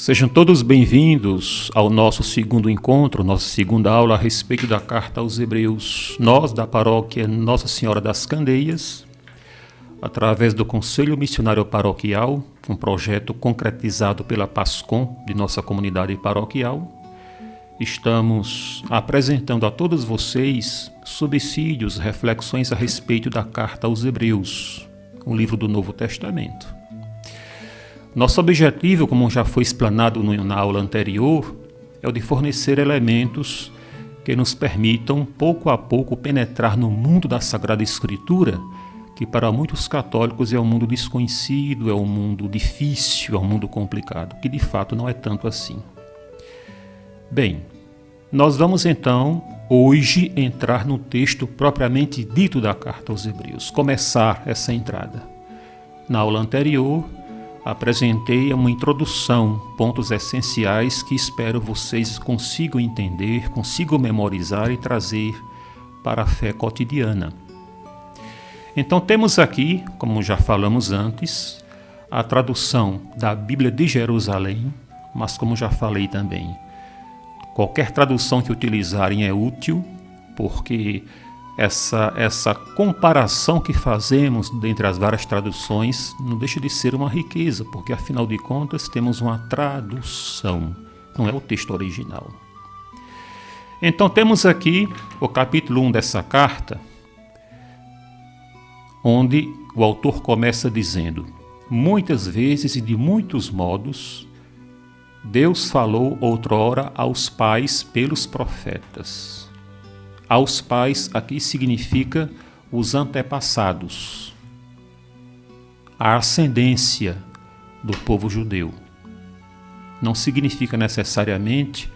Sejam todos bem-vindos ao nosso segundo encontro, nossa segunda aula a respeito da Carta aos Hebreus. Nós, da paróquia Nossa Senhora das Candeias, através do Conselho Missionário Paroquial, um projeto concretizado pela PASCOM de nossa comunidade paroquial, estamos apresentando a todos vocês subsídios, reflexões a respeito da Carta aos Hebreus, um livro do Novo Testamento. Nosso objetivo, como já foi explanado na aula anterior, é o de fornecer elementos que nos permitam, pouco a pouco, penetrar no mundo da Sagrada Escritura, que para muitos católicos é um mundo desconhecido, é um mundo difícil, é um mundo complicado, que de fato não é tanto assim. Bem, nós vamos então, hoje, entrar no texto propriamente dito da Carta aos Hebreus, começar essa entrada. Na aula anterior, apresentei uma introdução, pontos essenciais que espero vocês consigam entender, consigam memorizar e trazer para a fé cotidiana. Então temos aqui, como já falamos antes, a tradução da Bíblia de Jerusalém, mas como já falei também, qualquer tradução que utilizarem é útil, porque essa comparação que fazemos dentre as várias traduções não deixa de ser uma riqueza, porque afinal de contas temos uma tradução, não é o texto original. Então temos aqui o capítulo 1 dessa carta, onde o autor começa dizendo: muitas vezes e de muitos modos, Deus falou outrora aos pais pelos profetas. Aos pais aqui significa os antepassados, a ascendência do povo judeu. Não significa necessariamente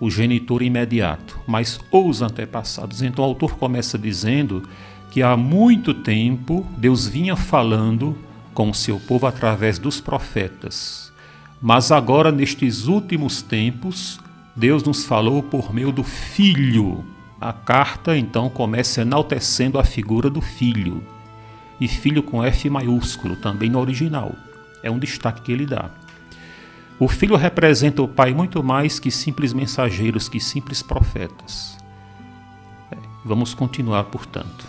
o genitor imediato, mas os antepassados. Então o autor começa dizendo que há muito tempo Deus vinha falando com o seu povo através dos profetas, mas agora nestes últimos tempos Deus nos falou por meio do Filho. A carta, então, começa enaltecendo a figura do Filho. E Filho com F maiúsculo, também no original. É um destaque que ele dá. O Filho representa o Pai muito mais que simples mensageiros, que simples profetas. Vamos continuar, portanto.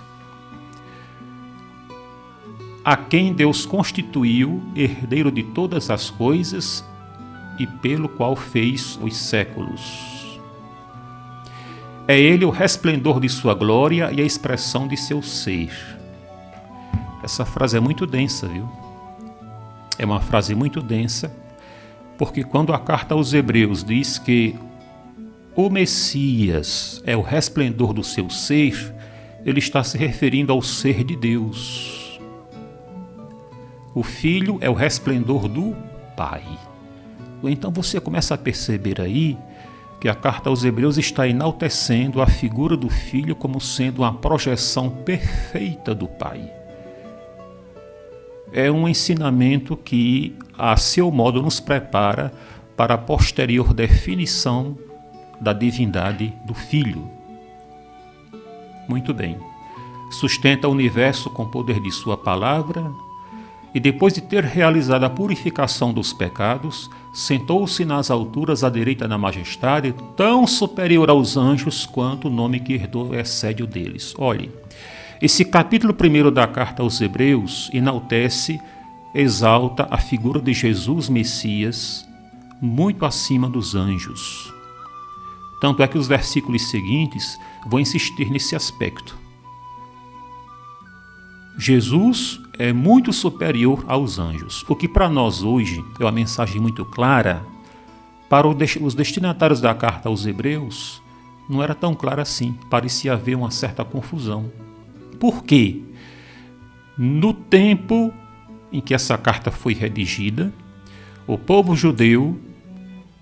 A quem Deus constituiu herdeiro de todas as coisas e pelo qual fez os séculos. É ele o resplendor de sua glória e a expressão de seu ser. Essa frase é muito densa, viu? É uma frase muito densa, porque quando a carta aos Hebreus diz que o Messias é o resplendor do seu ser, ele está se referindo ao ser de Deus. O Filho é o resplendor do Pai. Então você começa a perceber aí que a carta aos Hebreus está enaltecendo a figura do Filho como sendo uma projeção perfeita do Pai. É um ensinamento que, a seu modo, nos prepara para a posterior definição da divindade do Filho. Muito bem. Sustenta o universo com o poder de sua palavra e, depois de ter realizado a purificação dos pecados, sentou-se nas alturas à direita da majestade, tão superior aos anjos quanto o nome que herdou excede o deles. Olhe, esse capítulo 1 da carta aos Hebreus enaltece, exalta a figura de Jesus Messias muito acima dos anjos. Tanto é que os versículos seguintes vão insistir nesse aspecto. Jesus é muito superior aos anjos, o que para nós hoje é uma mensagem muito clara. Para os destinatários da carta aos Hebreus, não era tão clara assim, parecia haver uma certa confusão. Por quê? No tempo em que essa carta foi redigida, o povo judeu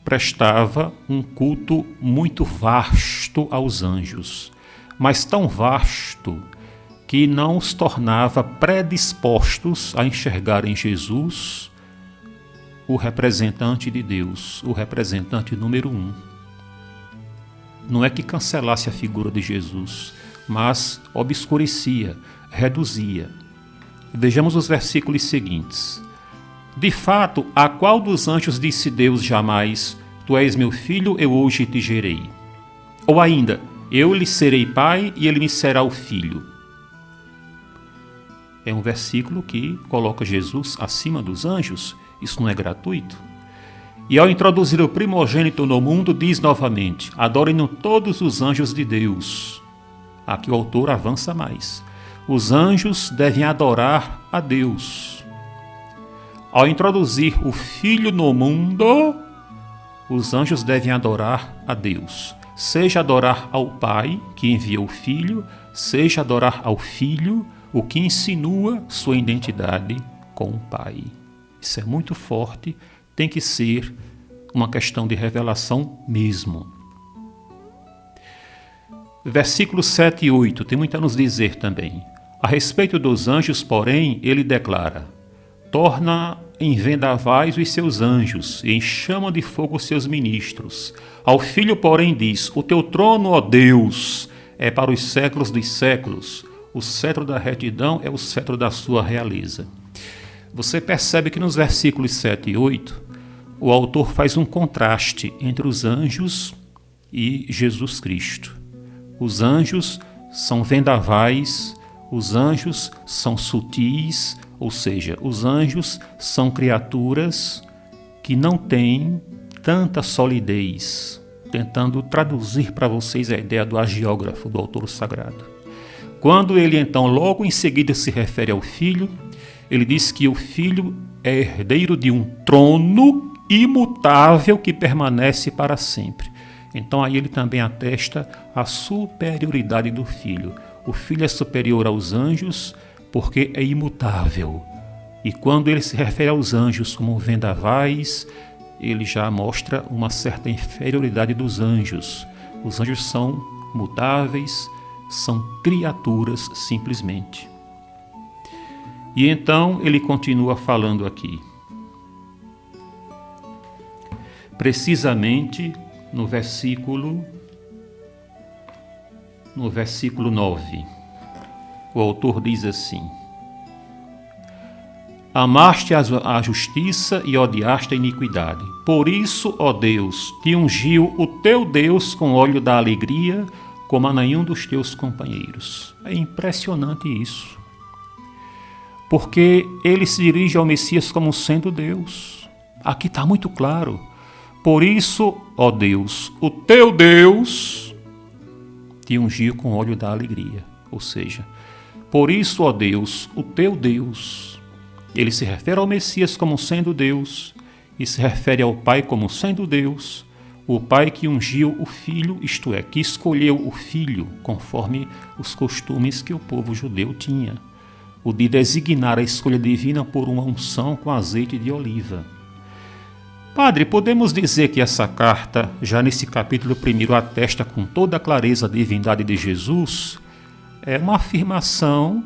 prestava um culto muito vasto aos anjos, mas tão vasto que não os tornava predispostos a enxergar em Jesus o representante de Deus, o representante número 1. Não é que cancelasse a figura de Jesus, mas obscurecia, reduzia. Vejamos os versículos seguintes. De fato, a qual dos anjos disse Deus jamais: Tu és meu filho, eu hoje te gerei? Ou ainda, eu lhe serei pai e ele me será o filho? É um versículo que coloca Jesus acima dos anjos. Isso não é gratuito? E ao introduzir o primogênito no mundo, diz novamente: adorem-no todos os anjos de Deus. Aqui o autor avança mais. Os anjos devem adorar a Deus. Ao introduzir o Filho no mundo, os anjos devem adorar a Deus. Seja adorar ao Pai, que enviou o Filho, seja adorar ao Filho, o que insinua sua identidade com o Pai. Isso é muito forte, tem que ser uma questão de revelação mesmo. Versículos 7 e 8 tem muito a nos dizer também. A respeito dos anjos, porém, ele declara: torna em vendavais os seus anjos, e em chama de fogo os seus ministros. Ao Filho, porém, diz: o teu trono, ó Deus, é para os séculos dos séculos. O cetro da retidão é o cetro da sua realeza. Você percebe que nos versículos 7 e 8, o autor faz um contraste entre os anjos e Jesus Cristo. Os anjos são vendavais, os anjos são sutis, ou seja, os anjos são criaturas que não têm tanta solidez, tentando traduzir para vocês a ideia do agiógrafo, do autor sagrado. Quando ele então logo em seguida se refere ao Filho, ele diz que o Filho é herdeiro de um trono imutável que permanece para sempre. Então aí ele também atesta a superioridade do Filho. O Filho é superior aos anjos porque é imutável. E quando ele se refere aos anjos como vendavais, ele já mostra uma certa inferioridade dos anjos. Os anjos são mutáveis, são criaturas simplesmente. E então ele continua falando aqui. Precisamente no versículo 9, o autor diz assim: amaste a justiça e odiaste a iniquidade. Por isso, ó Deus, te ungiu o teu Deus com óleo da alegria, como a nenhum dos teus companheiros. É impressionante isso. Porque ele se dirige ao Messias como sendo Deus. Aqui está muito claro. Por isso, ó Deus, o teu Deus te ungiu com óleo da alegria. Ou seja, por isso, ó Deus, o teu Deus. Ele se refere ao Messias como sendo Deus e se refere ao Pai como sendo Deus, o Pai que ungiu o Filho, isto é, que escolheu o Filho conforme os costumes que o povo judeu tinha, o de designar a escolha divina por uma unção com azeite de oliva. Padre, podemos dizer que essa carta, já nesse capítulo 1, atesta com toda a clareza a divindade de Jesus? É uma afirmação,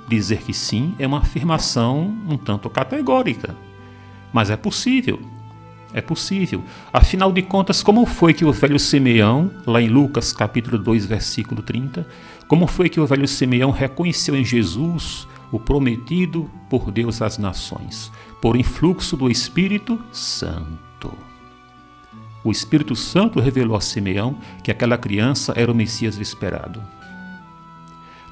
dizer que sim, é uma afirmação um tanto categórica. Mas é possível. É possível. Afinal de contas, como foi que o velho Simeão, lá em Lucas capítulo 2, versículo 30, como foi que o velho Simeão reconheceu em Jesus o prometido por Deus às nações? Por influxo do Espírito Santo. O Espírito Santo revelou a Simeão que aquela criança era o Messias esperado.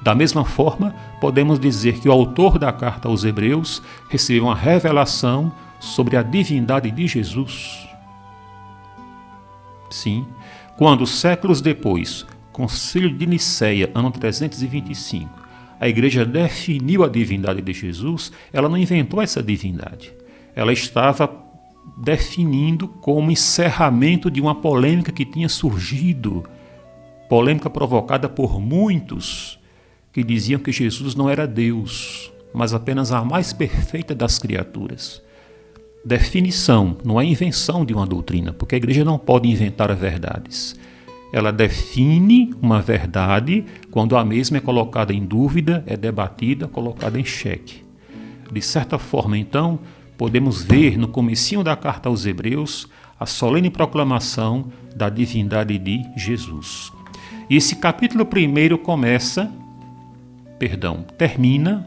Da mesma forma, podemos dizer que o autor da carta aos Hebreus recebeu uma revelação sobre a divindade de Jesus. Sim, quando séculos depois, Concílio de Nicéia, ano 325, a igreja definiu a divindade de Jesus, ela não inventou essa divindade. Ela estava definindo como encerramento de uma polêmica que tinha surgido, polêmica provocada por muitos que diziam que Jesus não era Deus, mas apenas a mais perfeita das criaturas. Definição, não é invenção de uma doutrina, porque a igreja não pode inventar verdades. Ela define uma verdade quando a mesma é colocada em dúvida, é debatida, colocada em xeque. De certa forma, então, podemos ver no comecinho da carta aos Hebreus a solene proclamação da divindade de Jesus. E esse capítulo 1 termina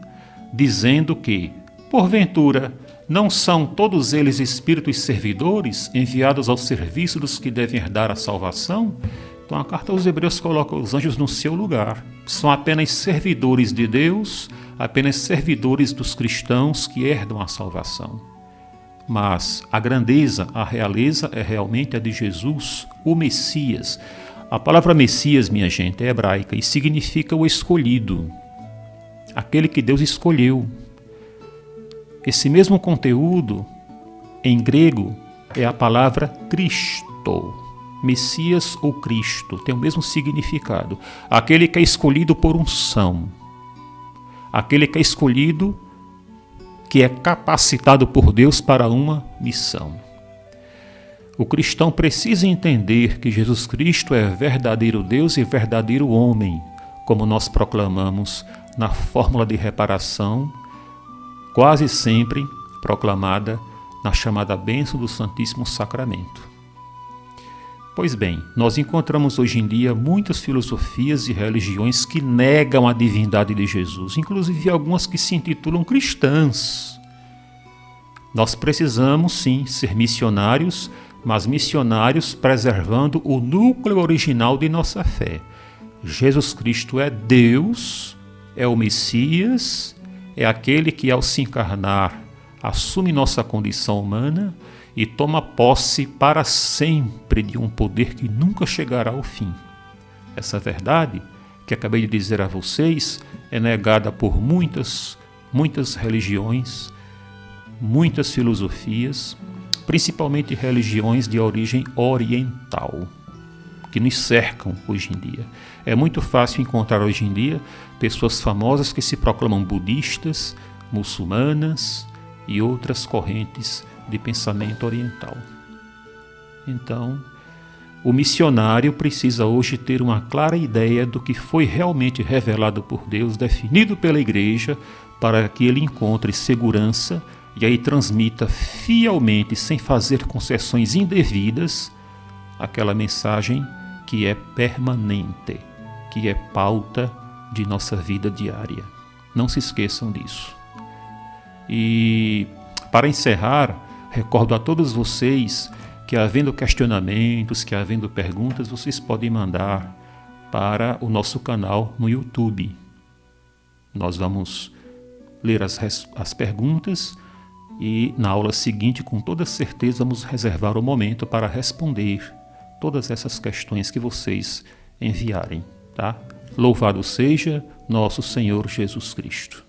dizendo que, porventura, não são todos eles espíritos servidores, enviados ao serviço dos que devem herdar a salvação? Então a carta aos Hebreus coloca os anjos no seu lugar. São apenas servidores de Deus, apenas servidores dos cristãos que herdam a salvação. Mas a grandeza, a realeza é realmente a de Jesus, o Messias. A palavra Messias, minha gente, é hebraica e significa o escolhido, aquele que Deus escolheu. Esse mesmo conteúdo, em grego, é a palavra Cristo. Messias ou Cristo tem o mesmo significado. Aquele que é escolhido por unção. Aquele que é escolhido, que é capacitado por Deus para uma missão. O cristão precisa entender que Jesus Cristo é verdadeiro Deus e verdadeiro homem, como nós proclamamos na fórmula de reparação, quase sempre proclamada na chamada bênção do Santíssimo Sacramento. Pois bem, nós encontramos hoje em dia muitas filosofias e religiões que negam a divindade de Jesus, inclusive algumas que se intitulam cristãs. Nós precisamos, sim, ser missionários, mas missionários preservando o núcleo original de nossa fé. Jesus Cristo é Deus, é o Messias, é aquele que, ao se encarnar, assume nossa condição humana e toma posse para sempre de um poder que nunca chegará ao fim. Essa verdade, que acabei de dizer a vocês, é negada por muitas religiões, muitas filosofias, principalmente religiões de origem oriental, que nos cercam hoje em dia. É muito fácil encontrar hoje em dia pessoas famosas que se proclamam budistas, muçulmanas e outras correntes de pensamento oriental. Então, o missionário precisa hoje ter uma clara ideia do que foi realmente revelado por Deus, definido pela Igreja, para que ele encontre segurança e aí transmita fielmente, sem fazer concessões indevidas, aquela mensagem que é permanente, que é pauta de nossa vida diária. Não se esqueçam disso. E, para encerrar, recordo a todos vocês que, havendo questionamentos, que havendo perguntas, vocês podem mandar para o nosso canal no YouTube. Nós vamos ler as perguntas e, na aula seguinte, com toda certeza, vamos reservar o momento para responder todas essas questões que vocês enviarem, tá? Louvado seja nosso Senhor Jesus Cristo.